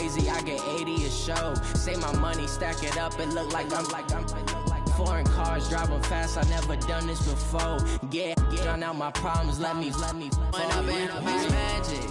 crazy, I get 80 a show. Say my money, stack it up, it look like I'm foreign cars, driving fast, I never done this before. Get drown out my problems, let me run up and up his magic.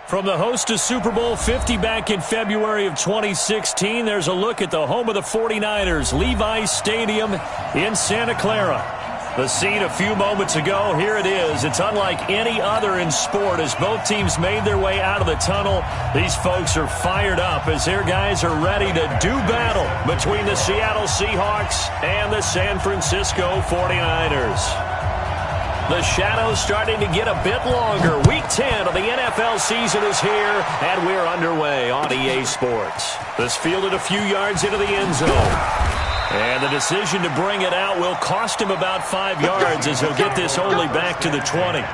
From the host to Super Bowl 50 back in February of 2016, there's a look at the home of the 49ers, Levi's Stadium in Santa Clara. The scene a few moments ago, here it is. It's unlike any other in sport as both teams made their way out of the tunnel. These folks are fired up as their guys are ready to do battle between the Seattle Seahawks and the San Francisco 49ers. The shadow's starting to get a bit longer. Week 10 of the NFL season is here, and we're underway on EA Sports. This fielded a few yards into the end zone. And the decision to bring it out will cost him about 5 yards as he'll get this only back to the 20.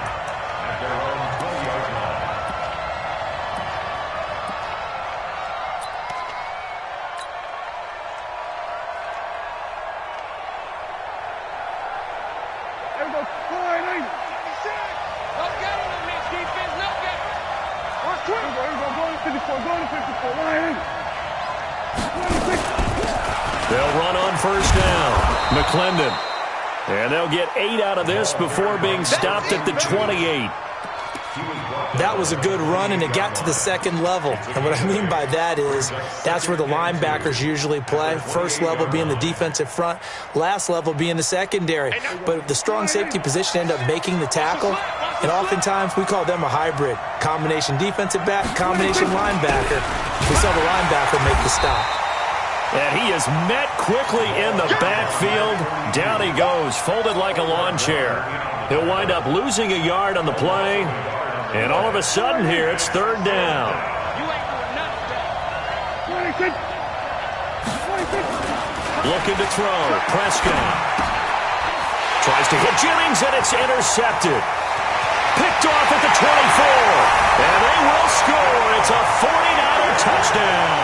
They'll run on first down. McClendon. And they'll get 8 out of this before being stopped at the 28. That was a good run, and it got to the second level. And what I mean by that is that's where the linebackers usually play. First level being the defensive front, last level being the secondary. But the strong safety position ended up making the tackle, and oftentimes we call them a hybrid. Combination defensive back, combination linebacker. We saw the linebacker make the stop. And he is met quickly in the backfield. Down he goes, folded like a lawn chair. He'll wind up losing a yard on the play. And all of a sudden here, it's third down. Looking to throw. Prescott. Tries to hit Jennings, and it's intercepted. Picked off at the 24. And they will score. It's a 49er touchdown.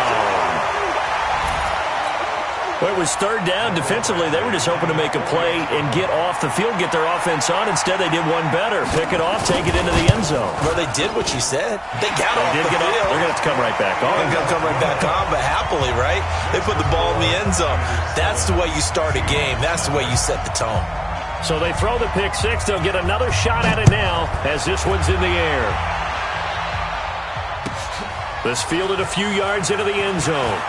Well, it was third down. Defensively, they were just hoping to make a play and get off the field, get their offense on. Instead, they did one better. Pick it off, take it into the end zone. Well, they did what you said. They got off the field. They're going to have to come right back on. They're going to come right back on, but happily, right? They put the ball in the end zone. That's the way you start a game. That's the way you set the tone. So they throw the pick six. They'll get another shot at it now as this one's in the air. This fielded a few yards into the end zone.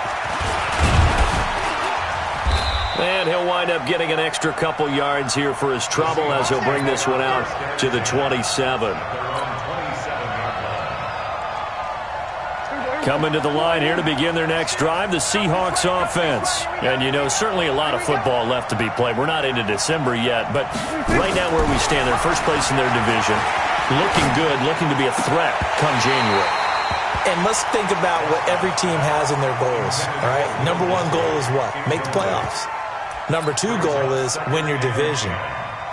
And he'll wind up getting an extra couple yards here for his trouble as he'll bring this one out to the 27. Coming to the line here to begin their next drive, the Seahawks offense. And, you know, certainly a lot of football left to be played. We're not into December yet, but right now where we stand, they're first place in their division. Looking good, looking to be a threat come January. And let's think about what every team has in their goals, all right? Number one goal is what? Make the playoffs. Number two goal is win your division.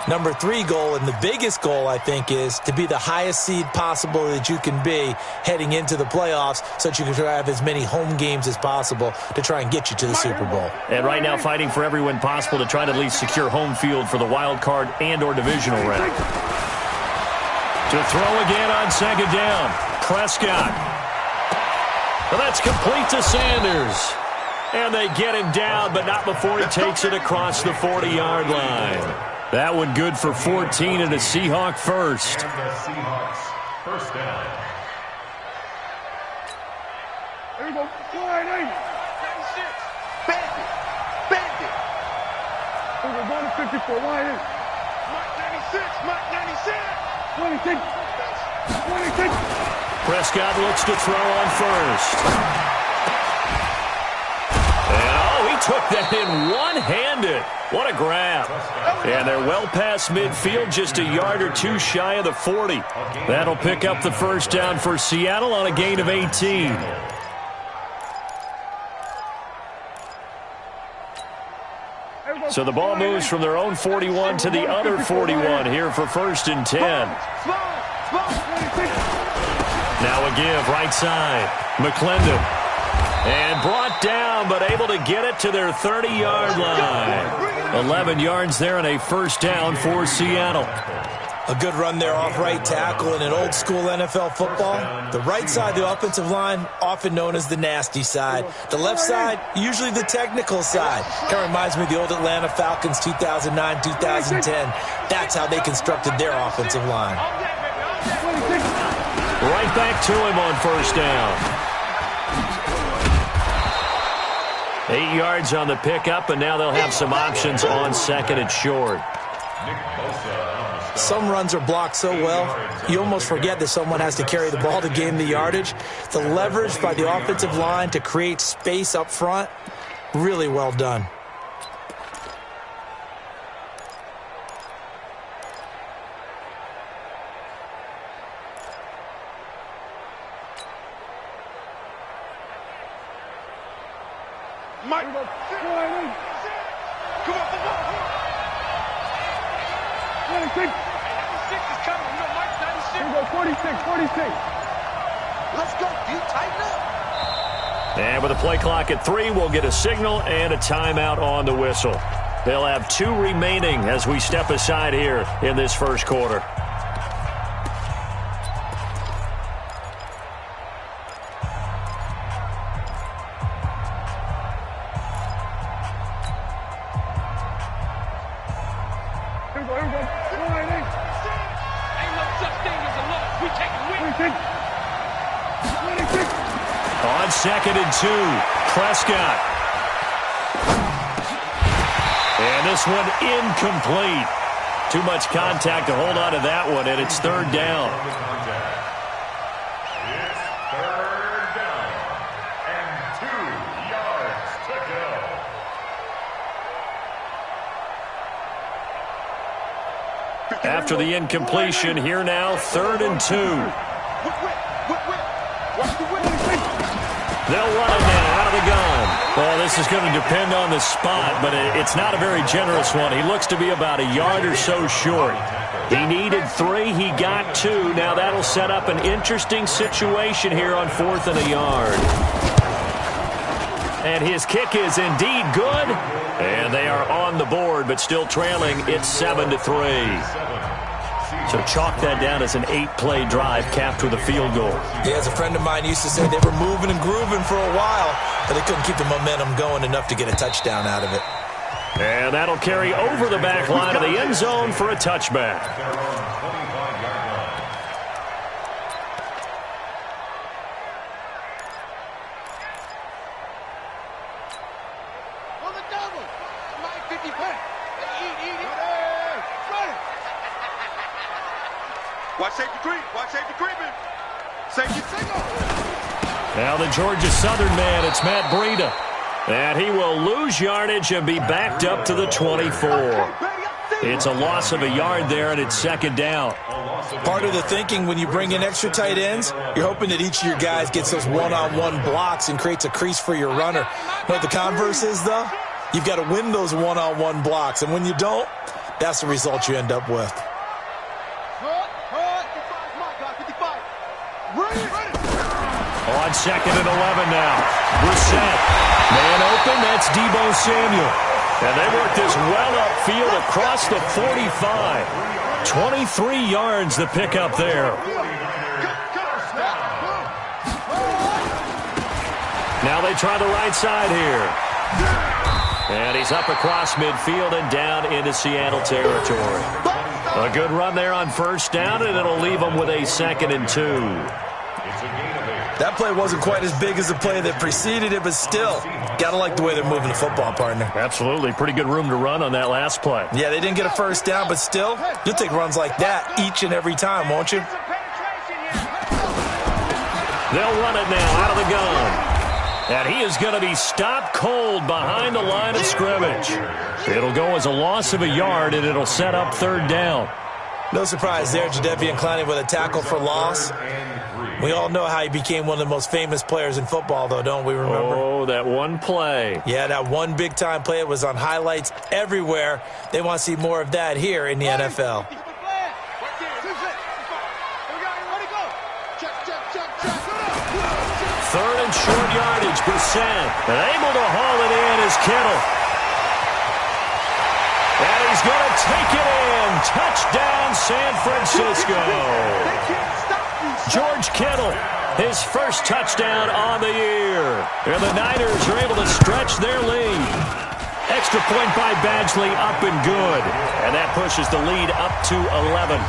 Number three goal, and the biggest goal, I think, is to be the highest seed possible that you can be heading into the playoffs so that you can try to have as many home games as possible to try and get you to the Super Bowl. And right now fighting for every win possible to try to at least secure home field for the wild card and or divisional round. To throw again on second down, Prescott. And that's complete to Sanders. And they get him down, but not before he takes it across the 40-yard line. That one good for 14 and a Seahawk first. First down. There you go. Bandit. Bandit. We're going to 54. Wide in. Mike 96. Mike 96. 26. 26. Prescott looks to throw on first. Took that in one-handed. What a grab. And they're well past midfield, just a yard or two shy of the 40. That'll pick up the first down for Seattle on a gain of 18. So the ball moves from their own 41 to the other 41 here for first and 10. Now a give, right side. McClendon. And brought down, but able to get it to their 30-yard line. 11 yards there and a first down for Seattle. A good run there off right tackle in an old school NFL football. The right side, the offensive line, often known as the nasty side. The left side, usually the technical side. Kind of reminds me of the old Atlanta Falcons 2009, 2010. That's how they constructed their offensive line. Right back to him on first down. 8 yards on the pickup, and now they'll have some options on second and short. Some runs are blocked so well, you almost forget that someone has to carry the ball to gain the yardage. The leverage by the offensive line to create space up front, really well done. Mike, come on. 96. 96 is coming. You know, Mike's 96. Here we go, 46. Let's go, dude. Tighten up. And with the play clock at 3, we'll get a signal and a timeout on the whistle. They'll have 2 remaining as we step aside here in this first quarter. On second and 2, Prescott. And this one incomplete. Too much contact to hold on to that one, and it's third down. It's third down and 2 yards to go. After the incompletion, here now, third and 2. They'll run it now out of the gun. Well, this is going to depend on the spot, but it's not a very generous one. He looks to be about a yard or so short. He needed 3. He got 2. Now that'll set up an interesting situation here on 4th and a yard. And his kick is indeed good. And they are on the board, but still trailing. It's 7-3. So chalk that down as an 8-play drive capped with a field goal. Yeah, as a friend of mine used to say, they were moving and grooving for a while, but they couldn't keep the momentum going enough to get a touchdown out of it. And that'll carry over the back line of the end zone for a touchback. Watch safety creep. Watch safety creeping. Safety signal. Now the Georgia Southern man, it's Matt Breida. And he will lose yardage and be backed up to the 24. It's a loss of a yard there, and it's second down. Part of the thinking when you bring in extra tight ends, you're hoping that each of your guys gets those one-on-one blocks and creates a crease for your runner. You know what the converse is, though? You've got to win those one-on-one blocks, and when you don't, that's the result you end up with. On second and 11 now. Brissett. Man open, that's Deebo Samuel. And they work this well upfield across the 45. 23 yards the pickup there. Now they try the right side here. And he's up across midfield and down into Seattle territory. A good run there on first down, and it'll leave them with a 2nd and 2. That play wasn't quite as big as the play that preceded it, but still, got to like the way they're moving the football, partner. Absolutely. Pretty good room to run on that last play. Yeah, they didn't get a first down, but still, you'll take runs like that each and every time, won't you? They'll run it now out of the gun. And he is going to be stopped cold behind the line of scrimmage. It'll go as a loss of a yard, and it'll set up third down. No surprise there, Jadeveon Clowney with a tackle for loss. We all know how he became one of the most famous players in football, though, don't we remember? Oh, that one play. Yeah, that one big-time play. It was on highlights everywhere. They want to see more of that here in the NFL. Third and short yardage, Brissett. And able to haul it in is Kittle. And he's going to take it in. Touchdown, San Francisco. George Kittle, his first touchdown on the year. And the Niners are able to stretch their lead. Extra point by Badgley, up and good. And that pushes the lead up to 11.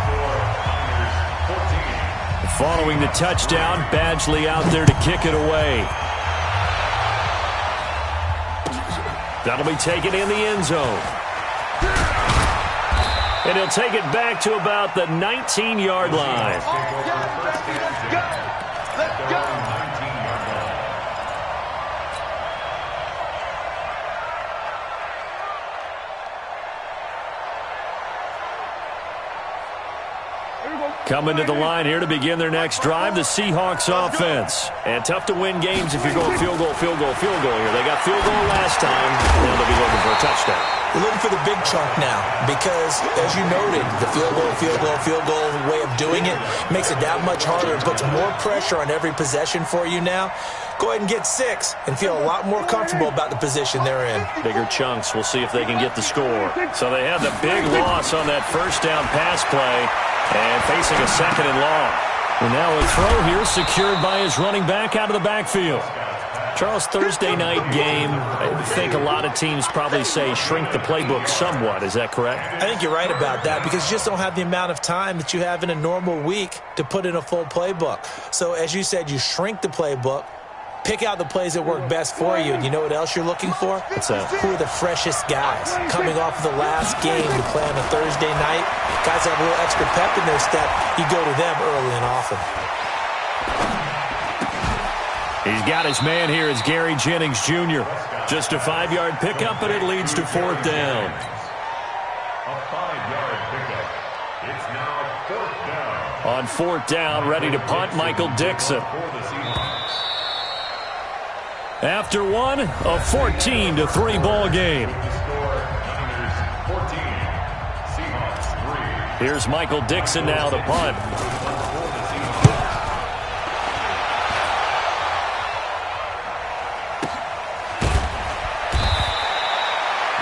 Following the touchdown, Badgley out there to kick it away. That'll be taken in the end zone. And he'll take it back to about the 19-yard line. Let's go. Coming to the line here to begin their next drive, the Seahawks offense. And tough to win games if you're going field goal, field goal, field goal here. They got field goal last time. Now they'll be looking for a touchdown. They're looking for the big chunk now because, as you noted, the field goal way of doing it makes it that much harder. It puts more pressure on every possession for you now. Go ahead and get 6 and feel a lot more comfortable about the position they're in. Bigger chunks. We'll see if they can get the score. So they had the big loss on that first down pass play and facing a second and long. And now a throw here secured by his running back out of the backfield. Charles, Thursday night game, I think a lot of teams probably say shrink the playbook somewhat. Is that correct? I think you're right about that because you just don't have the amount of time that you have in a normal week to put in a full playbook. So as you said, you shrink the playbook, pick out the plays that work best for you. And you know what else you're looking for? What's that? Who are the freshest guys coming off of the last game to play on a Thursday night? Guys that have a little extra pep in their step, you go to them early and often. He's got his man here. It's Gary Jennings Jr. Just a 5-yard pickup, and it leads to 4th down. A 5-yard pickup. It's now 4th down. On 4th down, ready to punt, Michael Dixon. After one, a 14-3 ball game. Here's Michael Dixon now to punt.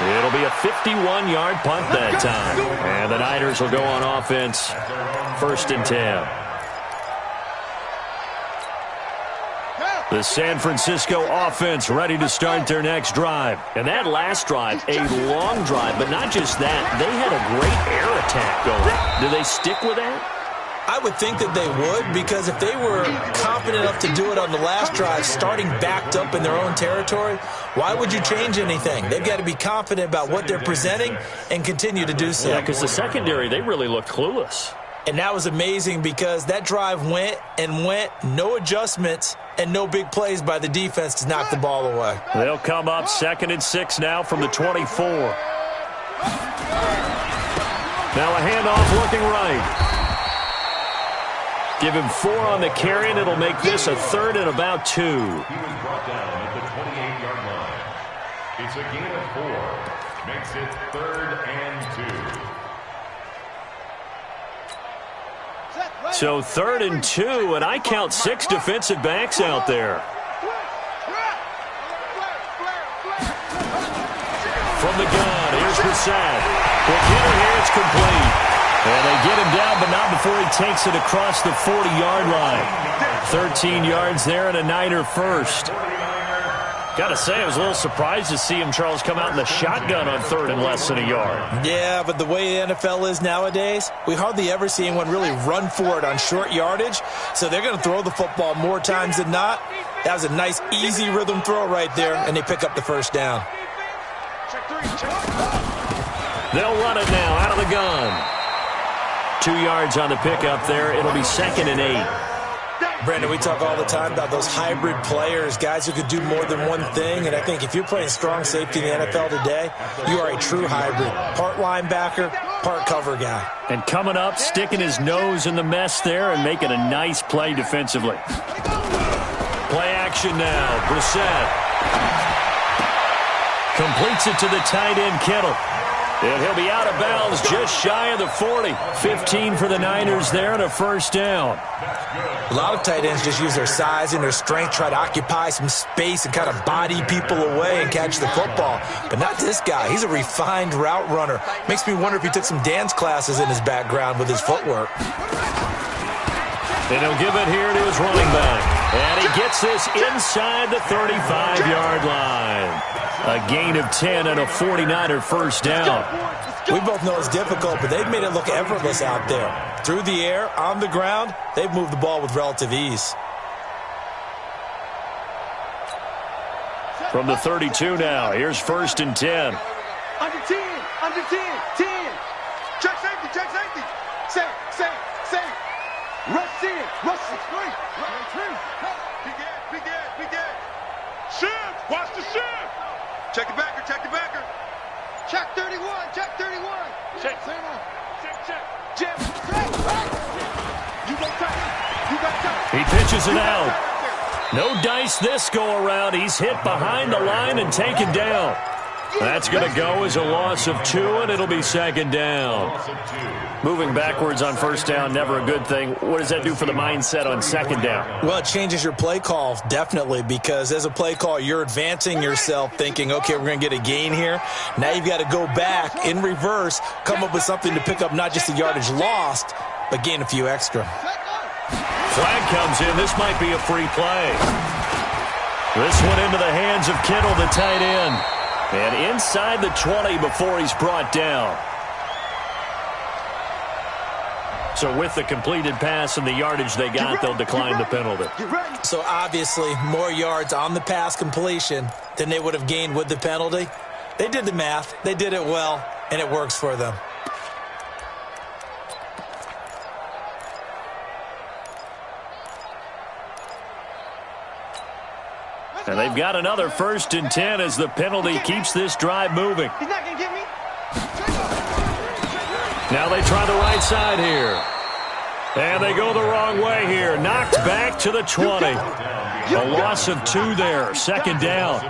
It'll be a 51-yard punt that time. And the Niners will go on offense. 1st and 10. The San Francisco offense ready to start their next drive. And that last drive, a long drive, but not just that. They had a great air attack going. Do they stick with that? I would think that they would because if they were confident enough to do it on the last drive, starting backed up in their own territory, why would you change anything? They've got to be confident about what they're presenting and continue to do so. Yeah, because the secondary, they really looked clueless. And that was amazing because that drive went and went, no adjustments, and no big plays by the defense to knock the ball away. They'll come up 2nd and 6 now from the 24. Now a handoff looking right. Give him 4 on the carry, and it'll make this a 3rd and about 2. He was brought down at the 28-yard line. It's a gain of 4. Makes it 3rd and 2. So 3rd and 2, and I count 6 defensive backs out there. From the gun, here's Brissett. Quick hitter here, it's complete. And they get him down, but not before he takes it across the 40-yard line. 13 yards there and a Niner first. Got to say, I was a little surprised to see him, Charles, come out in the shotgun on 3rd and less than a yard. Yeah, but the way the NFL is nowadays, we hardly ever see anyone really run for it on short yardage. So they're going to throw the football more times than not. That was a nice, easy rhythm throw right there, and they pick up the 1st down. They'll run it now out of the gun. 2 yards on the pickup there. It'll be 2nd and 8. Brandon, we talk all the time about those hybrid players, guys who could do more than one thing. And I think if you're playing strong safety in the NFL today, you are a true hybrid. Part linebacker, part cover guy. And coming up, sticking his nose in the mess there and making a nice play defensively. Play action now. Brissett completes it to the tight end, Kittle. And he'll be out of bounds just shy of the 40. 15 for the Niners there and a first down. A lot of tight ends just use their size and their strength, try to occupy some space and kind of body people away and catch the football. But not this guy. He's a refined route runner. Makes me wonder if he took some dance classes in his background with his footwork. And he'll give it here to his running back. And he gets this inside the 35-yard line. A gain of 10 and a 49er first down. We both know it's difficult, but they've made it look effortless out there. Through the air, on the ground, they've moved the ball with relative ease. From the 32 now, here's first and 10. Under 10, 10. Check safety. Say. Rush in, rush straight. Big Ed. Shift, watch the shift. Check the backer. Check 31. Check. Jim, you got time. He pitches it out. No dice this go around. He's hit behind the line and taken down. That's going to go as a loss of 2, and it'll be second down. Moving backwards on first down, never a good thing. What does that do for the mindset on second down? Well, it changes your play call, definitely, because as a play call, you're advancing yourself thinking, okay, we're going to get a gain here. Now you've got to go back in reverse, come up with something to pick up not just the yardage lost, but gain a few extra. Flag comes in. This might be a free play. This one into the hands of Kittle, the tight end. And inside the 20 before he's brought down. So with the completed pass and the yardage they got, they'll decline the penalty. So obviously more yards on the pass completion than they would have gained with the penalty. They did the math. They did it well, and it works for them. And they've got another first and 10 as the penalty keeps this drive moving. He's not going to get me. Now they try the right side here. And they go the wrong way here. Knocked back to the 20. A loss of 2 there. Second down.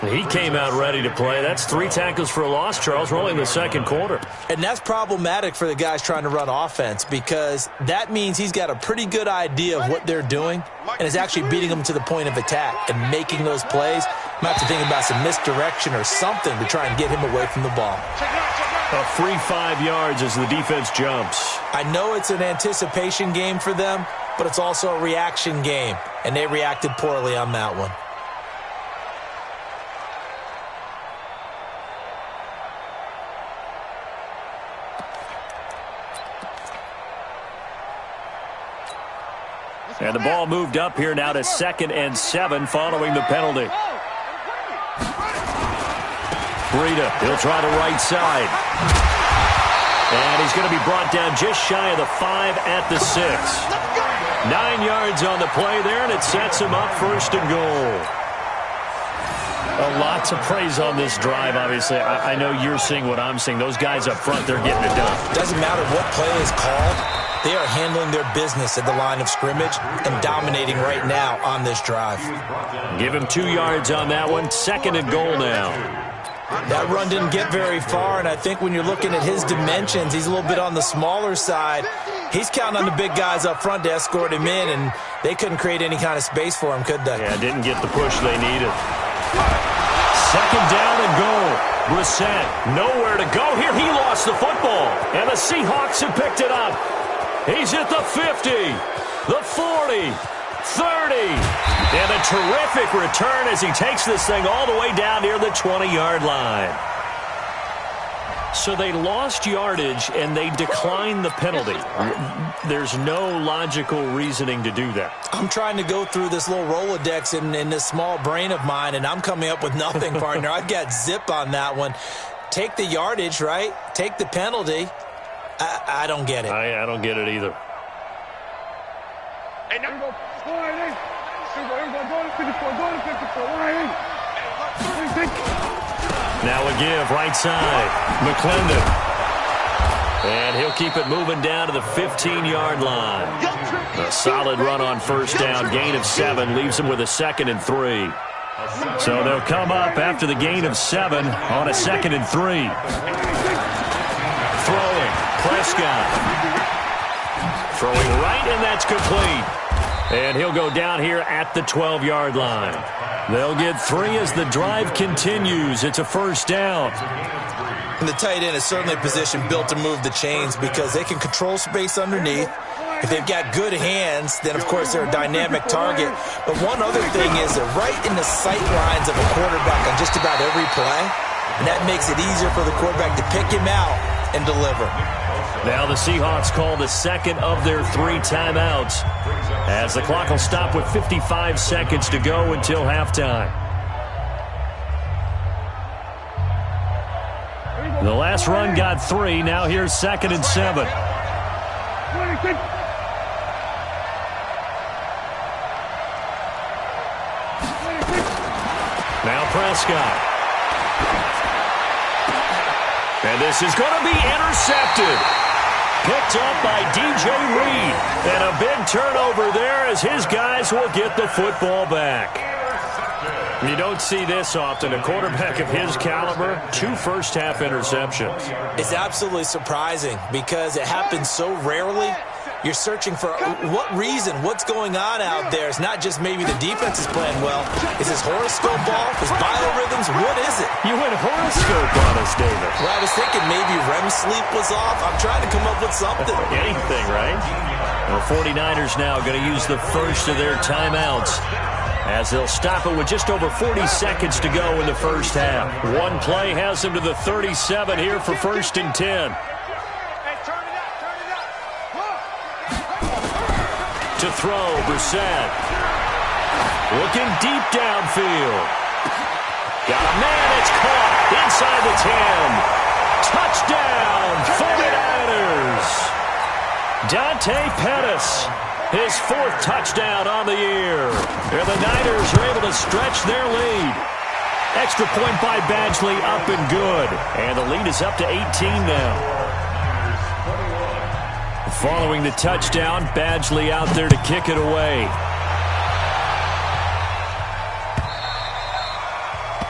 He came out ready to play. That's 3 tackles for a loss, Charles. We're only in the second quarter. And that's problematic for the guys trying to run offense because that means he's got a pretty good idea of what they're doing and is actually beating them to the point of attack and making those plays. Might have to think about some misdirection or something to try and get him away from the ball. A free 5 yards as the defense jumps. I know it's an anticipation game for them, but it's also a reaction game, and they reacted poorly on that one. And the ball moved up here now to 2nd and 7 following the penalty. Breida, he'll try the right side. And he's going to be brought down just shy of the 5 at the 6. 9 yards on the play there, and it sets him up first and goal. Lots of praise on this drive, obviously. I know you're seeing what I'm seeing. Those guys up front, they're getting it done. Doesn't matter what play is called. They are handling their business at the line of scrimmage and dominating right now on this drive. Give him 2 yards on that one. 2nd and goal now. That run didn't get very far, and I think when you're looking at his dimensions, he's a little bit on the smaller side. He's counting on the big guys up front to escort him in, and they couldn't create any kind of space for him, could they? Yeah, didn't get the push they needed. 2nd down and goal. Brissett, nowhere to go here. He lost the football, and the Seahawks have picked it up. He's at the 50, the 40, 30, and a terrific return as he takes this thing all the way down near the 20-yard line. So they lost yardage, and they declined the penalty. There's no logical reasoning to do that. I'm trying to go through this little Rolodex in this small brain of mine, and I'm coming up with nothing, partner. I've got zip on that one. Take the yardage, right? Take the penalty. I don't get it. I don't get it either. Hey, now go. Go to 54. Now a give, right side. McClendon. And he'll keep it moving down to the 15-yard line. A solid run on first down. Gain of 7 leaves him with a 2nd and 3. So they'll come up after the gain of 7 on a 2nd and 3. Throwing, Prescott. Throwing right, and that's complete. And he'll go down here at the 12-yard line. They'll get 3 as the drive continues. It's a first down. And the tight end is certainly a position built to move the chains because they can control space underneath. If they've got good hands, then, of course, they're a dynamic target. But one other thing is they're right in the sight lines of a quarterback on just about every play. And that makes it easier for the quarterback to pick him out and deliver. Now the Seahawks call the second of their 3 timeouts as the clock will stop with 55 seconds to go until halftime. The last run got 3. Now here's 2nd and 7. Now Prescott. And this is going to be intercepted. Picked up by DJ Reed. And a big turnover there as his guys will get the football back. You don't see this often. A quarterback of his caliber, 2 first-half interceptions. It's absolutely surprising because it happens so rarely. You're searching for what reason, what's going on out there. It's not just maybe the defense is playing well. Is his horoscope off? His biorhythms? What is it? You went horoscope on us, David. Well, I was thinking maybe REM sleep was off. I'm trying to come up with something. Anything, right? The 49ers now going to use the first of their timeouts as they'll stop it with just over 40 seconds to go in the first half. One play has them to the 37 here for 1st and 10. To throw, Brissett. Looking deep downfield. Got a man, it's caught inside the 10. Touchdown, 49ers. Dante Pettis, his 4th touchdown on the year. And the Niners are able to stretch their lead. Extra point by Badgley, up and good. And the lead is up to 18 now. Following the touchdown, Badgley out there to kick it away.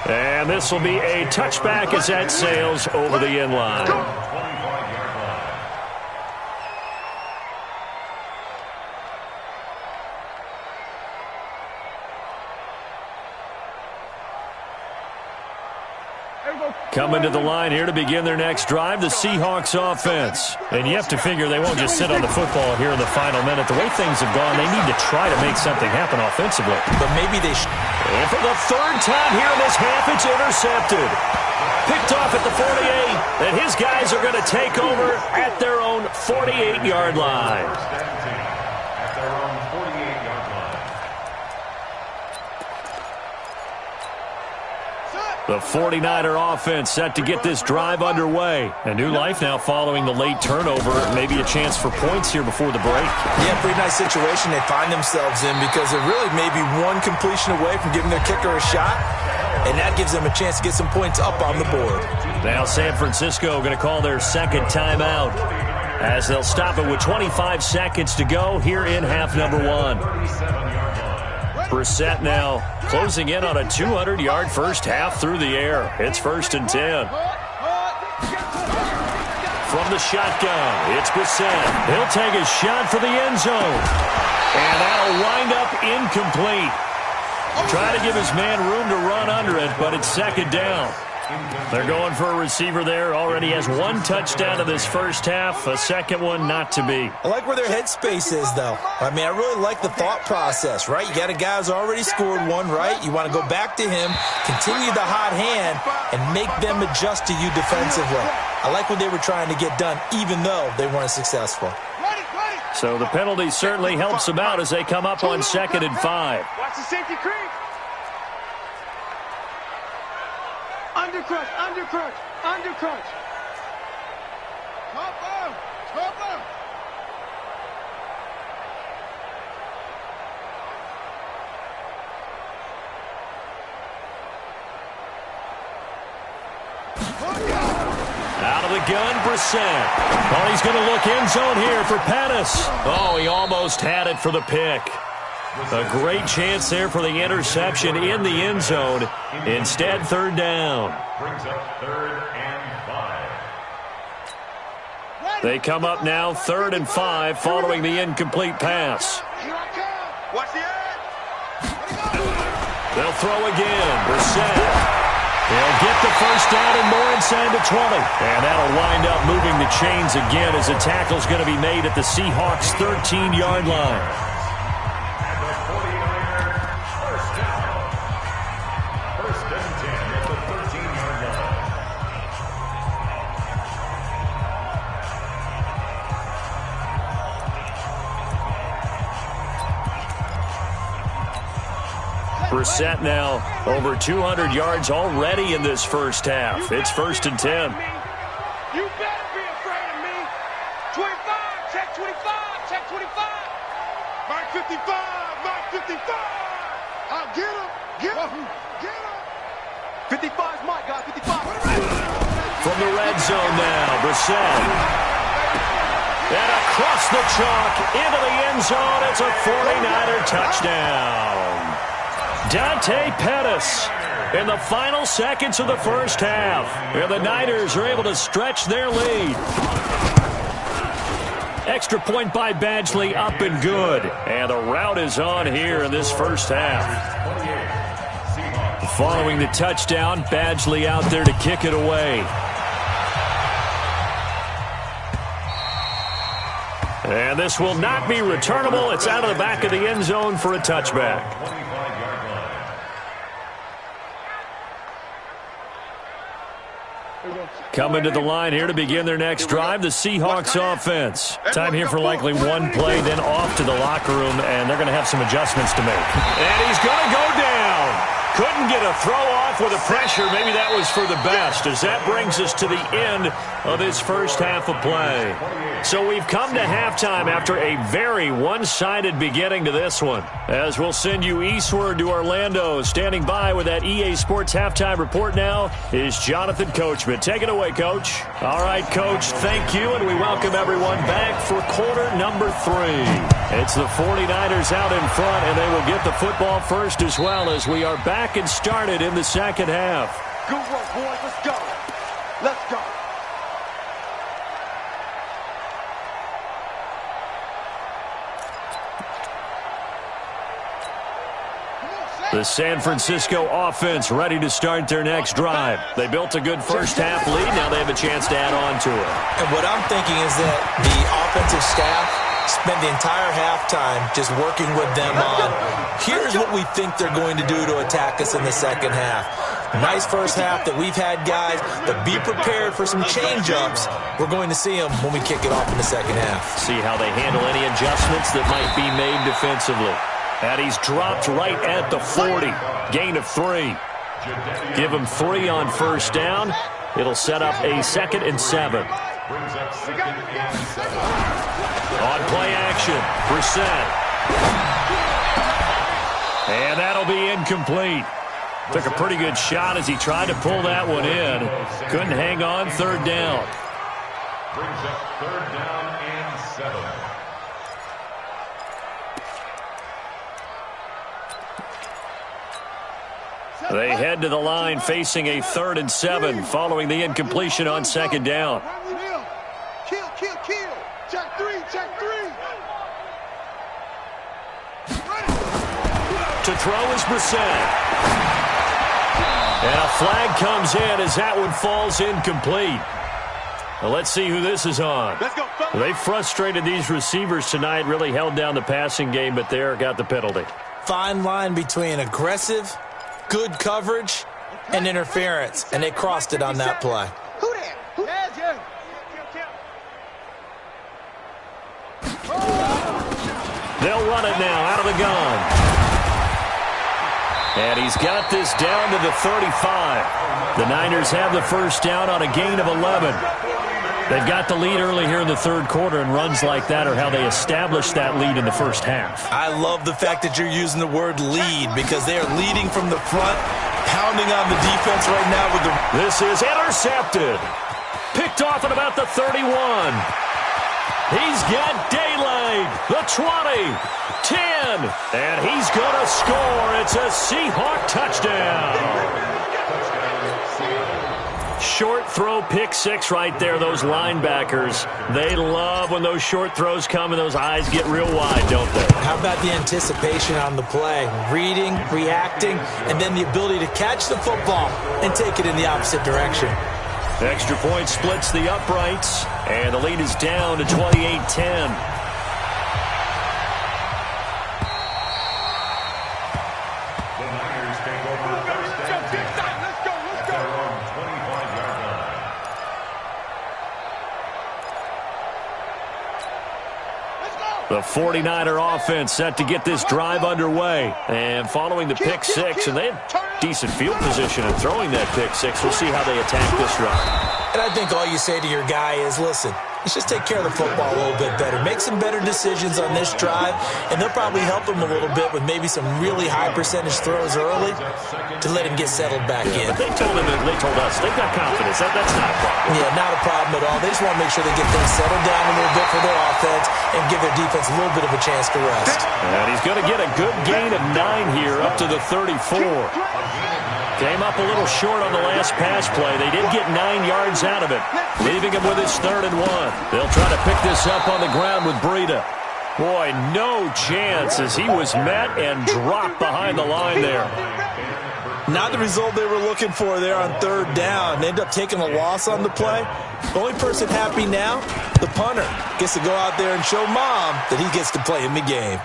And this will be a touchback as that sails over the end line. Coming to the line here to begin their next drive, the Seahawks offense. And you have to figure they won't just sit on the football here in the final minute. The way things have gone, they need to try to make something happen offensively. But maybe they should. And for the 3rd time here in this half, it's intercepted. Picked off at the 48, and his guys are going to take over at their own 48-yard line. The 49er offense set to get this drive underway. A new life now following the late turnover. Maybe a chance for points here before the break. Yeah, pretty nice situation they find themselves in because they're really maybe one completion away from giving their kicker a shot. And that gives them a chance to get some points up on the board. Now San Francisco going to call their 2nd timeout as they'll stop it with 25 seconds to go here in half number 1. Brissett now closing in on a 200-yard first half through the air. It's 1st and 10. From the shotgun, it's Brissett. He'll take a shot for the end zone. And that'll wind up incomplete. Try to give his man room to run under it, but it's 2nd down. They're going for a receiver there. Already has 1 touchdown in this first half. A 2nd one not to be. I like where their headspace is, though. I mean, I really like the thought process, right? You got a guy who's already scored 1, right? You want to go back to him, continue the hot hand, and make them adjust to you defensively. I like what they were trying to get done, even though they weren't successful. So the penalty certainly helps them out as they come up on 2nd and 5. Watch the safety creep. Undercrush, undercrush, undercrush. Top up, top up. Out of the gun, Brissett. Oh, he's going to look end zone here for Pettis. Oh, he almost had it for the pick. A great chance there for the interception in the end zone. Instead, third down. Brings up 3rd and 5. They come up now 3rd and 5 following the incomplete pass. Watch the edge. They'll throw again. Brissett. They'll get the first down and more inside the 20. And that'll wind up moving the chains again as the tackle's going to be made at the Seahawks' 13-yard line. And the 49ers first down. 1st and 10 at the 13-yard line. Brissett now over 200 yards already in this first half. It's 1st and 10. You better be afraid of me. 25, check 25, check 25. Mark 55, Mark 55. I'll get him, get him, get him. 55's my guy, 55. From the red zone now, Brissett. And across the chalk into the end zone. It's a 49er touchdown. Dante Pettis in the final seconds of the first half. And the Niners are able to stretch their lead. Extra point by Badgley, up and good. And the route is on here in this first half. Following the touchdown, Badgley out there to kick it away. And this will not be returnable. It's out of the back of the end zone for a touchback. Coming to the line here to begin their next drive, the Seahawks offense. Time here for likely one play, then off to the locker room, and they're going to have some adjustments to make. And he's going to go down. Couldn't get a throw off with the pressure. Maybe that was for the best, as that brings us to the end of this first half of play. So we've come to halftime after a very one-sided beginning to this one. As we'll send you eastward to Orlando. Standing by with that EA Sports halftime report now is Jonathan Coachman. Take it away, Coach. All right, Coach, thank you, and we welcome everyone back for quarter number 3. It's the 49ers out in front, and they will get the football first as well as we are back and started in the second half. Good work, boys. Let's go. Let's go. The San Francisco offense ready to start their next drive. They built a good first half lead. Now they have a chance to add on to it. And what I'm thinking is that the offensive staff spent the entire halftime just working with them on, here's what we think they're going to do to attack us in the second half. Nice first half that we've had, guys, but be prepared for some change-ups. We're going to see them when we kick it off in the second half. See how they handle any adjustments that might be made defensively. And he's dropped right at the 40. Gain of 3. Give him 3 on first down. It'll set up a 2nd and 7. On play action, Brissett. And that'll be incomplete. Took a pretty good shot as he tried to pull that one in. Couldn't hang on, 3rd down. Brings up 3rd down and 7. They head to the line facing a 3rd and 7 following the incompletion on 2nd down. Kill, kill, kill. Check 3, check 3. To throw is Brissett. And a flag comes in as that one falls incomplete. Well, let's see who this is on. Let's go, fellas. They frustrated these receivers tonight, really held down the passing game, but there got the penalty. Fine line between aggressive, good coverage, and interference, and they crossed it on that play. Who that? Who? They'll run it now out of the gun. And he's got this down to the 35. The Niners have the first down on a gain of 11. They've got the lead early here in the 3rd quarter, and runs like that are how they establish that lead in the first half. I love the fact that you're using the word lead because they are leading from the front, pounding on the defense right now with the... This is intercepted. Picked off at about the 31. He's got daylight. The 20, 10, and he's going to score. It's a Seahawk touchdown. Short throw, pick six right there. Those linebackers, they love when those short throws come and those eyes get real wide, don't they? How about the anticipation on the play? Reading, reacting, and then the ability to catch the football and take it in the opposite direction. Extra point splits the uprights, and the lead is down to 28-10. The 49er offense set to get this drive underway. And following the pick six, and they had decent field position in throwing that pick six. We'll see how they attack this drive. And I think all you say to your guy is, listen, let's just take care of the football a little bit better. Make some better decisions on this drive, and they'll probably help him a little bit with maybe some really high percentage throws early to let him get settled back in. But they told us, they've got confidence. That's not a problem. Yeah, not a problem at all. They just want to make sure they get things settled down a little bit for their offense and give their defense a little bit of a chance to rest. And he's going to get a good gain of 9 here up to the 34. Came up a little short on the last pass play. They did get 9 yards out of it, leaving him with his 3rd and 1. They'll try to pick this up on the ground with Breida. Boy, no chance as he was met and dropped behind the line there. Not the result they were looking for there on 3rd down. They end up taking a loss on the play. The only person happy now, the punter, gets to go out there and show Mom that he gets to play in the game.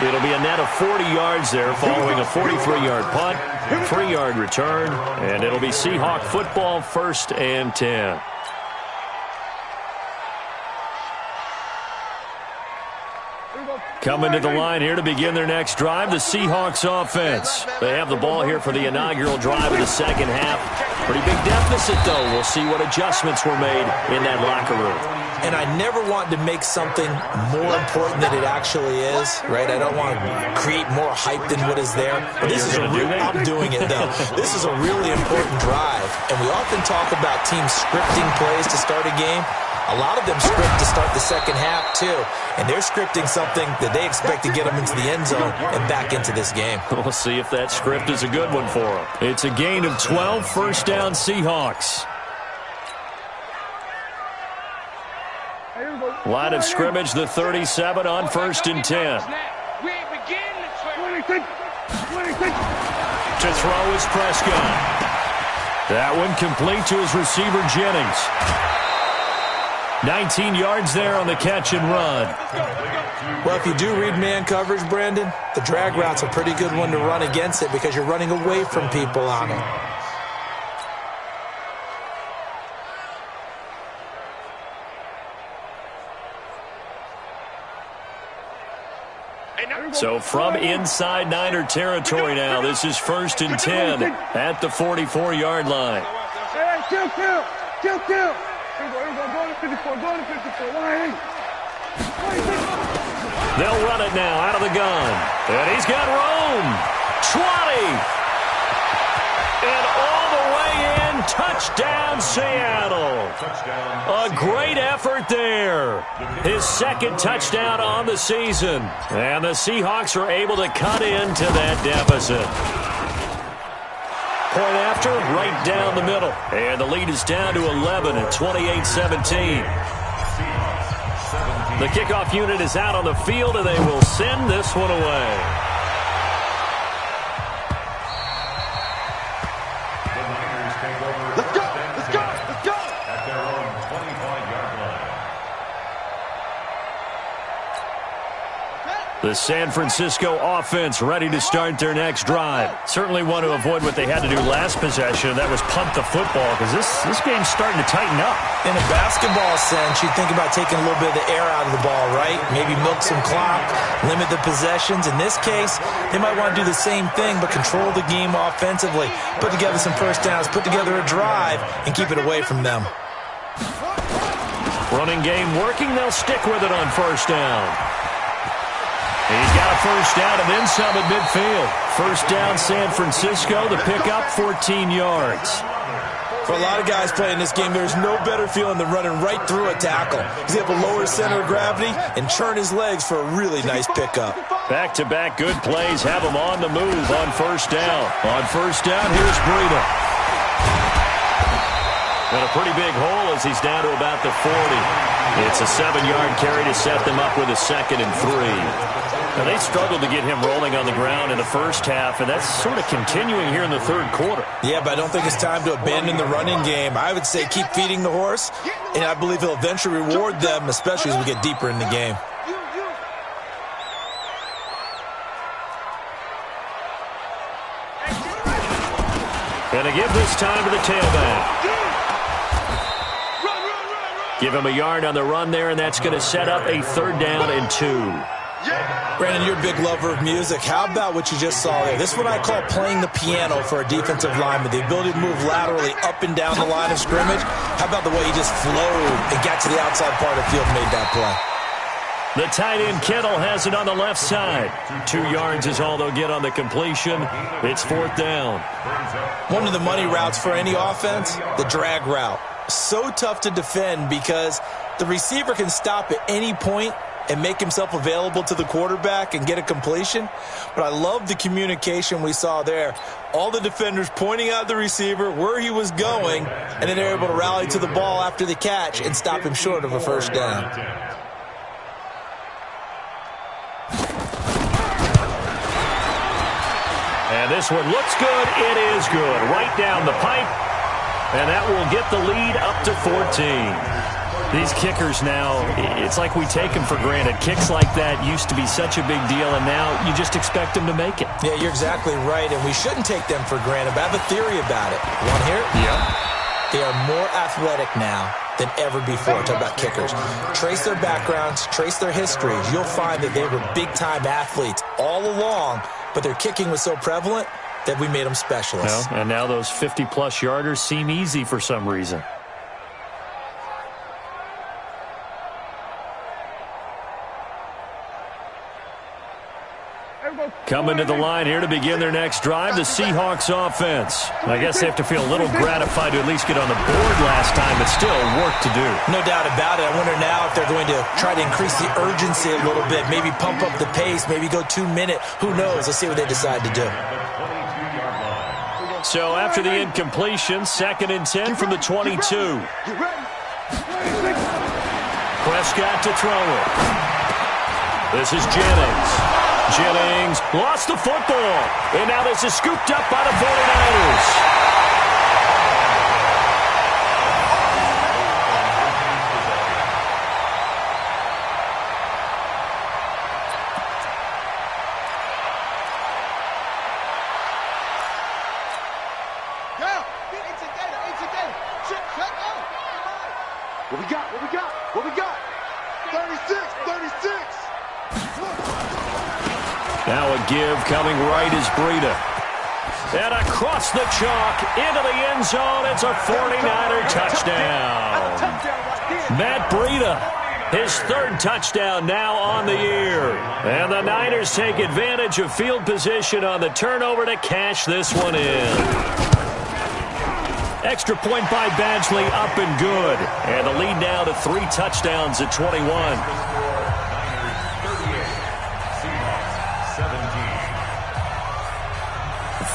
It'll be a net of 40 yards there following a 43-yard punt, 3-yard return, and it'll be Seahawk football 1st and 10. Coming to the line here to begin their next drive, the Seahawks offense. They have the ball here for the inaugural drive of the second half. Pretty big deficit, though. We'll see what adjustments were made in that locker room. And I never want to make something more important than it actually is, right? I don't want to create more hype than what is there. But this is I'm doing it, though. This is a really important drive. And we often talk about teams scripting plays to start a game. A lot of them script to start the second half, too. And they're scripting something that they expect to get them into the end zone and back into this game. We'll see if that script is a good one for them. It's a gain of 12, 1st down Seahawks. Line of scrimmage, the 37 on 1st and 10. To throw is Prescott. That one complete to his receiver, Jennings. 19 yards there on the catch and run. Well, if you do read man coverage, Brandon, the drag route's a pretty good one to run against it because you're running away from people on it. So from inside Niner territory now, this is 1st and 10 at the 44-yard line. They'll run it now out of the gun. And he's got room. 20. And all the way in. Touchdown, Seattle. A great effort there. His 2nd touchdown on the season. And the Seahawks are able to cut into that deficit. Point after, right down the middle. And the lead is down to 11 at 28-17. The kickoff unit is out on the field, and they will send this one away. Let's go! Let's go! Let's go! At their own 25-yard line. The San Francisco offense ready to start their next drive. Certainly want to avoid what they had to do last possession. That was punt the football because this game's starting to tighten up. In a basketball sense, you'd think about taking a little bit of the air out of the ball, right? Maybe milk some clock, limit the possessions. In this case, they might want to do the same thing but control the game offensively. Put together some 1st downs, put together a drive, and keep it away from them. Running game working. They'll stick with it on 1st down. He's got a 1st down and then some at midfield. 1st down San Francisco. The pickup, 14 yards. For a lot of guys playing this game, there's no better feeling than running right through a tackle. He's able to lower his center of gravity and churn his legs for a really nice pickup. Back-to-back good plays have him on the move on first down. On first down, here's Breida. And a pretty big hole as he's down to about the 40. It's a 7-yard carry to set them up with a 2nd and 3. Now, they struggled to get him rolling on the ground in the first half, and that's sort of continuing here in the third quarter. Yeah, but I don't think it's time to abandon the running game. I would say keep feeding the horse, and I believe he'll eventually reward them, especially as we get deeper in the game. And to give this time to the tailback. Give him a yard on the run there, and that's going to set up a 3rd down and 2. Brandon, you're a big lover of music. How about what you just saw there? This is what I call playing the piano for a defensive lineman. The ability to move laterally up and down the line of scrimmage. How about the way he just flowed and got to the outside part of the field and made that play? The tight end, Kittle, has it on the left side. 2 yards is all they'll get on the completion. It's 4th down. One of the money routes for any offense, the drag route. So tough to defend because the receiver can stop at any point and make himself available to the quarterback and get a completion. But I love the communication we saw there. All the defenders pointing out the receiver, where he was going, and then they're able to rally to the ball after the catch and stop him short of a 1st down. And this one looks good. It is good. Right down the pipe. And that will get the lead up to 14. These kickers now, it's like we take them for granted. Kicks like that used to be such a big deal, and now you just expect them to make it. Yeah, you're exactly right, and we shouldn't take them for granted. But I have a theory about it. You want to hear it? Yeah. They are more athletic now than ever before. Talk about kickers. Trace their backgrounds, trace their histories. You'll find that they were big-time athletes all along, but their kicking was so prevalent that we made them specialists. Well, and now those 50-plus yarders seem easy for some reason. Coming to the line here to begin their next drive, the Seahawks offense. I guess they have to feel a little gratified to at least get on the board last time, but still work to do. No doubt about it. I wonder now if they're going to try to increase the urgency a little bit, maybe pump up the pace, maybe go 2-minute. Who knows? Let's see what they decide to do. So after the incompletion, 2nd and 10 from the 22. Prescott to throw it. This is Jennings. Jennings lost the football. And now this is scooped up by the 49ers. What we got? 36. Now a give coming right is Breida. And across the chalk into the end zone. It's a 49er touchdown. Matt Breida, his 3rd touchdown now on the year. And the Niners take advantage of field position on the turnover to cash this one in. Extra point by Badgley, up and good. And the lead now to 3 touchdowns at 21.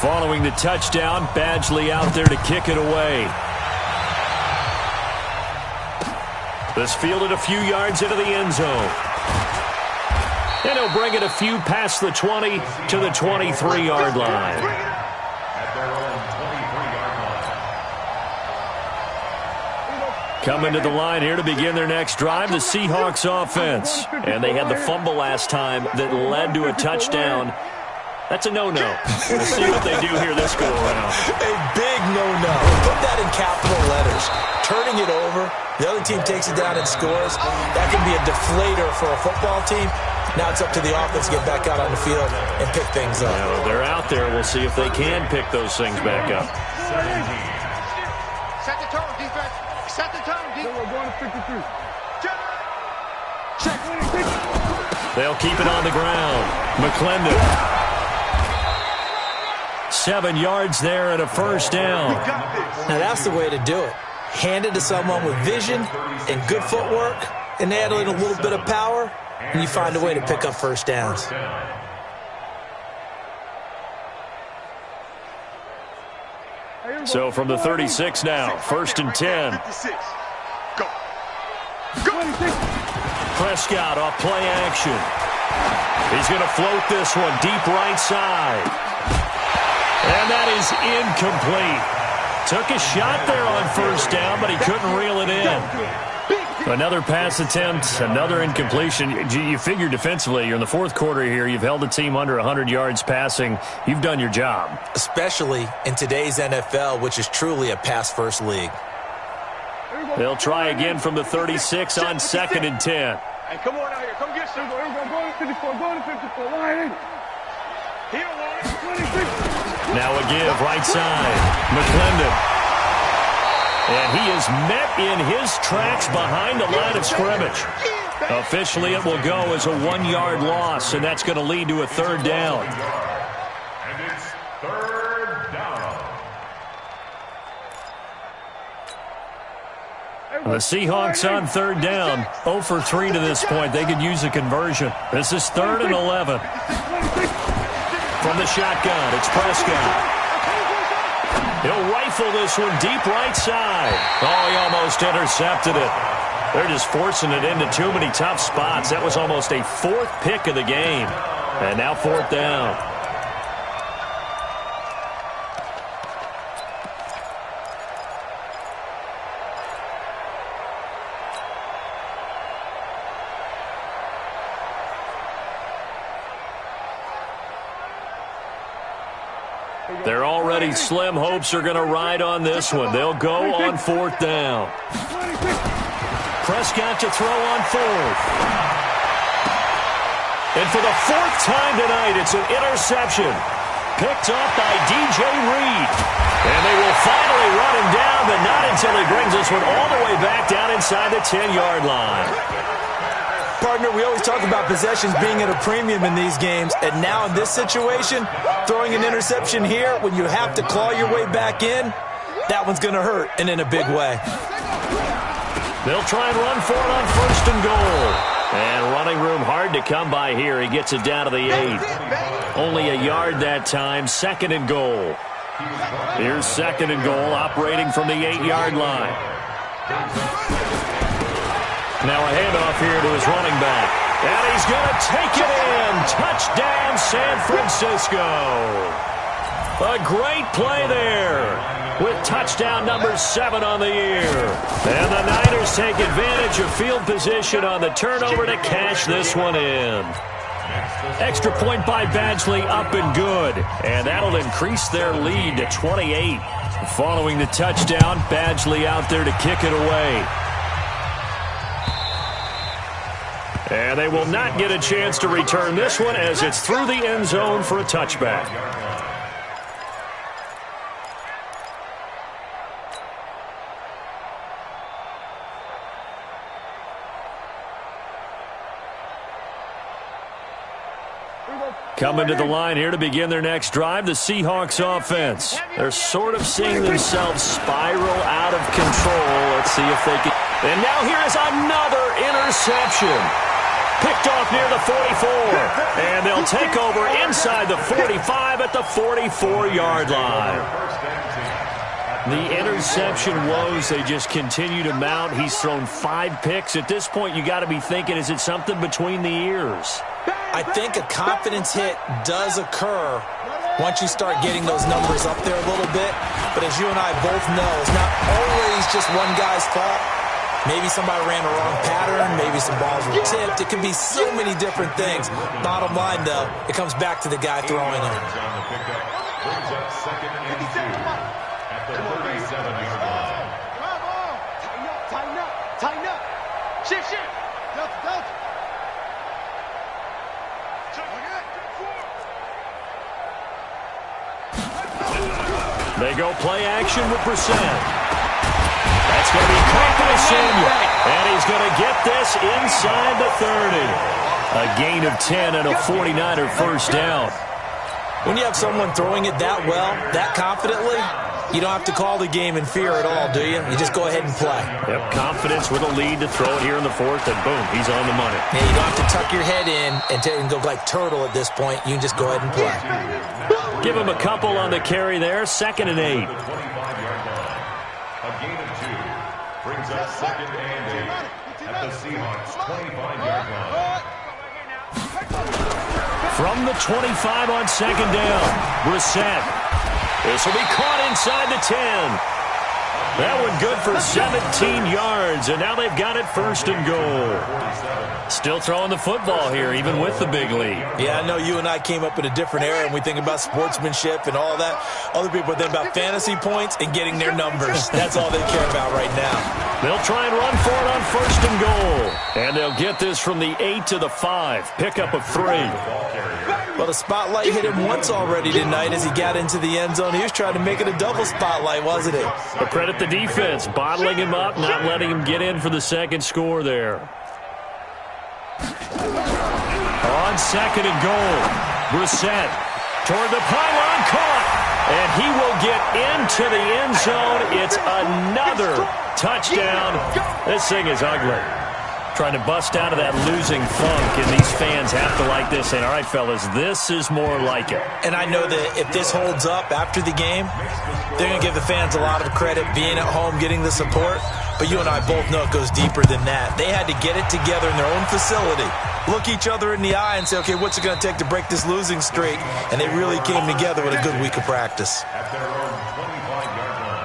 Following the touchdown, Badgley out there to kick it away. This fielded a few yards into the end zone. And he'll bring it a few past the 20 to the 23-yard line. Coming to the line here to begin their next drive, the Seahawks offense. And they had the fumble last time that led to a touchdown. That's a no-no. We'll see what they do here this go-around. A big no-no. Put that in capital letters. Turning it over, the other team takes it down and scores. That can be a deflator for a football team. Now it's up to the offense to get back out on the field and pick things up. Now, they're out there. We'll see if they can pick those things back up. Set the tone, defense. Set the tone, defense. We're going to 53. Check. Check. They'll keep it on the ground. McClendon. 7 yards there and a first down. Now that's the way to do it. Hand it to someone with vision and good footwork, and add in a little bit of power, and you find a way to pick up first downs. So from the 36 now, 1st and 10. Prescott off play action. He's going to float this one deep right side. And that is incomplete. Took a shot there on first down, but he couldn't reel it in. Another pass attempt, another incompletion. You figure defensively, you're in the fourth quarter here. You've held the team under 100 yards passing. You've done your job. Especially in today's NFL, which is truly a pass-first league. They'll try again from the 36 on 2nd and 10. Hey, come on out here. Come get some. Go to 54. Go to 54. Line in. He don't want it. 26. Now a give right side. McClendon. And he is met in his tracks behind the line of scrimmage. Officially, it will go as a 1-yard loss, and that's going to lead to a 3rd down. And it's 3rd down. The Seahawks on 3rd down. 0 for 3 to this point. They could use a conversion. This is 3rd and 11. From the shotgun, it's Prescott. He'll rifle this one deep right side. Oh, he almost intercepted it. They're just forcing it into too many tough spots. That was almost a 4th pick of the game. And now 4th down. Their already slim hopes are going to ride on this one. They'll go on 4th down. Prescott to throw on 4th. And for the 4th time tonight, it's an interception. Picked up by DJ Reed. And they will finally run him down, but not until he brings this one all the way back down inside the 10-yard line. Partner, we always talk about possessions being at a premium in these games, and now in this situation, throwing an interception here when you have to claw your way back in, that one's going to hurt, and in a big way. They'll try and run for it on 1st and goal. And running room hard to come by here. He gets it down to the 8. Only a yard that time, 2nd and goal. Here's 2nd and goal, operating from the 8-yard line. Now a handoff here to his running back. And he's going to take it in. Touchdown, San Francisco. A great play there with touchdown number 7 on the year. And the Niners take advantage of field position on the turnover to cash this one in. Extra point by Badgley, up and good. And that'll increase their lead to 28. Following the touchdown, Badgley out there to kick it away. And they will not get a chance to return this one as it's through the end zone for a touchback. Coming to the line here to begin their next drive, the Seahawks offense. They're sort of seeing themselves spiral out of control. Let's see if they can. And now here is another interception. Picked off near the 44. And they'll take over inside the 45 at the 44-yard line. The interception woes, they just continue to mount. He's thrown 5 picks. At this point, you got to be thinking, is it something between the ears? I think a confidence hit does occur once you start getting those numbers up there a little bit. But as you and I both know, it's not always just one guy's fault. Maybe somebody ran the wrong pattern. Maybe some balls were tipped. It can be so many different things. Bottom line, though, it comes back to the guy throwing it. Brings up 2nd and 2 at the 37-yard line. Tighten up. Tighten up. Shit. Delta. They go play action with Brissett. That's going to be caught by Samuel. And he's going to get this inside the 30. A gain of 10 and a 49er first down. When you have someone throwing it that well, that confidently, you don't have to call the game in fear at all, do you? You just go ahead and play. Yep, confidence with a lead to throw it here in the fourth, and boom, he's on the money. Yeah, you don't have to tuck your head in and go like turtle at this point. You can just go ahead and play. Give him a couple on the carry there, 2nd and 8. A gain of 2 brings up 2nd and 8 at the Seahawks' 25-yard line. From the 25 on 2nd down, Brissett. This will be caught inside the 10. That one good for 17 yards, and now they've got it 1st and goal. Still throwing the football here, even with the big lead. Yeah, I know you and I came up in a different era, and we think about sportsmanship and all that. Other people think about fantasy points and getting their numbers. That's all they care about right now. They'll try and run for it on 1st and goal. And they'll get this from the 8 to the 5. Pickup of 3. Well, the spotlight hit him once already tonight as he got into the end zone. He was trying to make it a double spotlight, wasn't he? But credit the defense, bottling him up, not letting him get in for the 2nd score there. On 2nd and goal, Brissett toward the pylon, caught, and he will get into the end zone. It's another touchdown. This thing is ugly. Trying to bust out of that losing funk, and these fans have to like this. And all right, fellas, this is more like it. And I know that if this holds up after the game, they're going to give the fans a lot of credit being at home, getting the support. But you and I both know it goes deeper than that. They had to get it together in their own facility, look each other in the eye and say, okay, what's it going to take to break this losing streak? And they really came together with a good week of practice. At their own 25-yard line.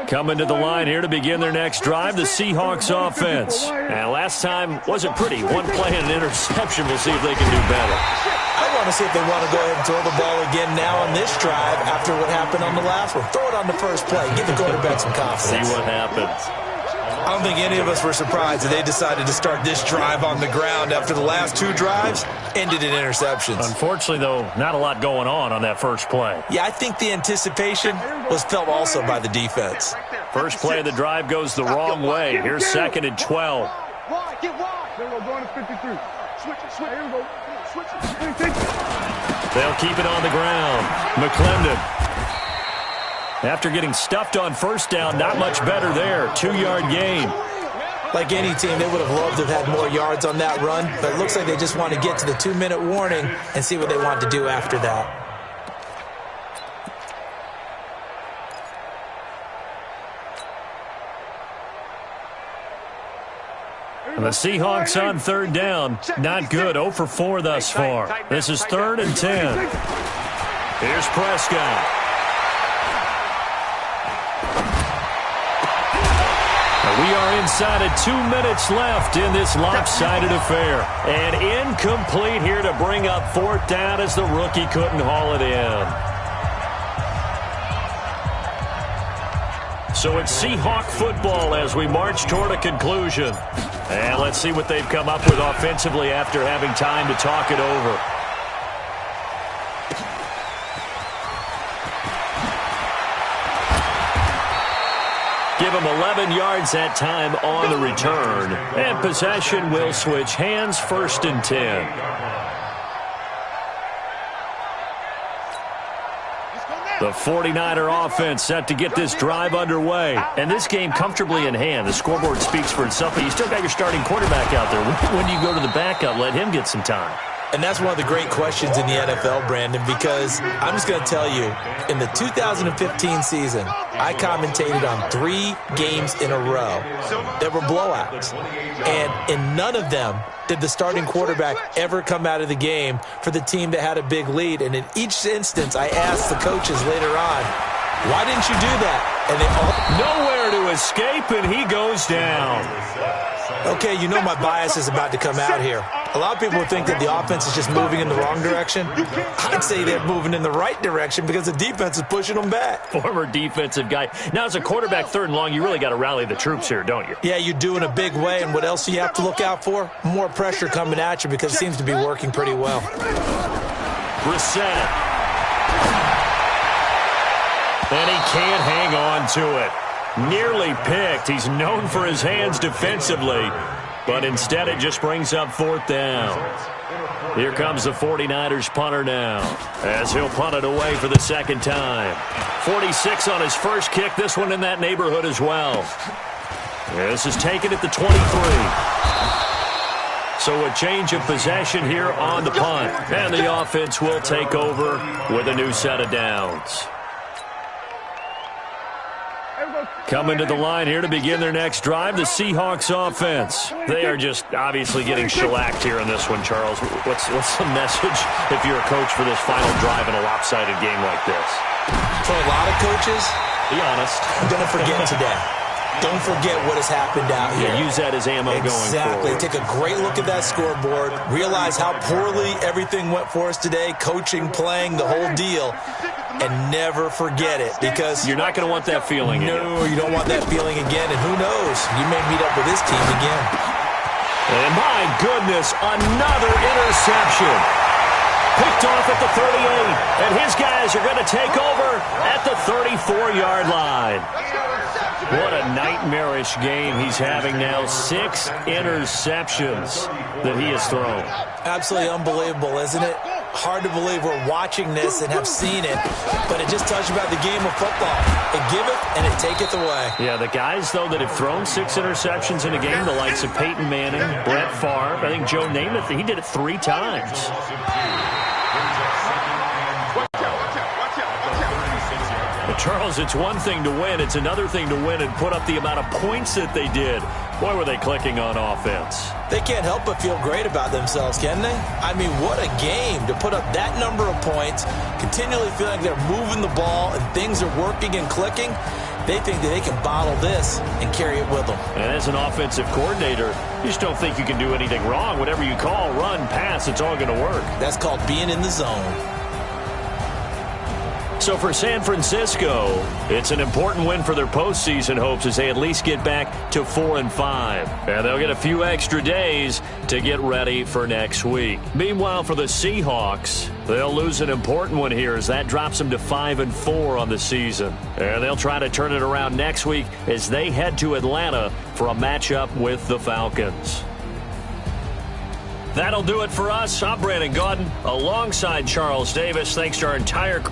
Coming to the line here to begin their next drive, the Seahawks offense. And last time wasn't pretty. One play and an interception. We'll see if they can do better. I want to see if they want to go ahead and throw the ball again now on this drive after what happened on the last one. Throw it on the first play. Give the quarterback some confidence. See what happens. I don't think any of us were surprised that they decided to start this drive on the ground after the last 2 drives ended in interceptions. Unfortunately, though, not a lot going on that first play. Yeah, I think the anticipation was felt also by the defense. First play of the drive goes the wrong way. Here's 2nd and 12. Get wide. There we go, going to 53. Switch it. Here we go. Switch it. They'll keep it on the ground. McClendon. After getting stuffed on first down, not much better there. 2-yard gain. Like any team, they would have loved to have had more yards on that run, but it looks like they just want to get to the 2-minute warning and see what they want to do after that. And the Seahawks on 3rd down. Not good. 0 for 4 thus far. This is 3rd and 10. Here's Prescott. We are inside of 2 minutes left in this lopsided affair. And incomplete here to bring up 4th down as the rookie couldn't haul it in. So it's Seahawk football as we march toward a conclusion. And let's see what they've come up with offensively after having time to talk it over. Give them 11 yards that time on the return. And possession will switch hands, 1st and 10. The 49er offense set to get this drive underway. And this game comfortably in hand. The scoreboard speaks for itself, but you still got your starting quarterback out there. When do you go to the backup? Let him get some time. And that's one of the great questions in the NFL, Brandon, because I'm just going to tell you, in the 2015 season, I commentated on 3 games in a row that were blowouts. And in none of them did the starting quarterback ever come out of the game for the team that had a big lead. And in each instance, I asked the coaches later on, why didn't you do that? And they all... Nowhere to escape, and he goes down. Okay, you know my bias is about to come out here. A lot of people think that the offense is just moving in the wrong direction. I'd say they're moving in the right direction because the defense is pushing them back. Former defensive guy. Now, as a quarterback 3rd and long, you really got to rally the troops here, don't you? Yeah, you do in a big way. And what else do you have to look out for? More pressure coming at you because it seems to be working pretty well. Brissett. And he can't hang on to it. Nearly picked. He's known for his hands defensively. but instead it just brings up 4th down. Here comes the 49ers punter now, as he'll punt it away for the 2nd time. 46 on his first kick, this one in that neighborhood as well. This is taken at the 23. So a change of possession here on the punt, and the offense will take over with a new set of downs. Coming to the line here to begin their next drive, the Seahawks offense. They are just obviously getting shellacked here in this one, Charles. What's the message if you're a coach for this final drive in a lopsided game like this? For a lot of coaches, be honest, I'm going to forget today. Don't forget what has happened out here. Yeah, use that as ammo going forward. Exactly. Take a great look at that scoreboard. Realize how poorly everything went for us today, coaching, playing, the whole deal. And never forget it, because you're not going to want that feeling again. No, you don't want that feeling again. And who knows? You may meet up with this team again. And my goodness, another interception. Picked off at the 38. And his guys are going to take over at the 34-yard line. What a nightmarish game he's having now. 6 interceptions that he has thrown. Absolutely unbelievable, isn't it? Hard to believe we're watching this and have seen it, but it just tells you about the game of football. It giveth and it taketh away. Yeah, the guys, though, that have thrown 6 interceptions in a game, the likes of Peyton Manning, Brett Favre, I think Joe Namath, he did it 3 times. Charles, it's one thing to win. It's another thing to win and put up the amount of points that they did. Boy, were they clicking on offense. They can't help but feel great about themselves, can they? I mean, what a game to put up that number of points, continually feeling like they're moving the ball and things are working and clicking. They think that they can bottle this and carry it with them. And as an offensive coordinator, you just don't think you can do anything wrong. Whatever you call, run, pass, it's all going to work. That's called being in the zone. So for San Francisco, it's an important win for their postseason hopes as they at least get back to 4-5. And they'll get a few extra days to get ready for next week. Meanwhile, for the Seahawks, they'll lose an important one here as that drops them to 5-4 on the season. And they'll try to turn it around next week as they head to Atlanta for a matchup with the Falcons. That'll do it for us. I'm Brandon Gaudin alongside Charles Davis. Thanks to our entire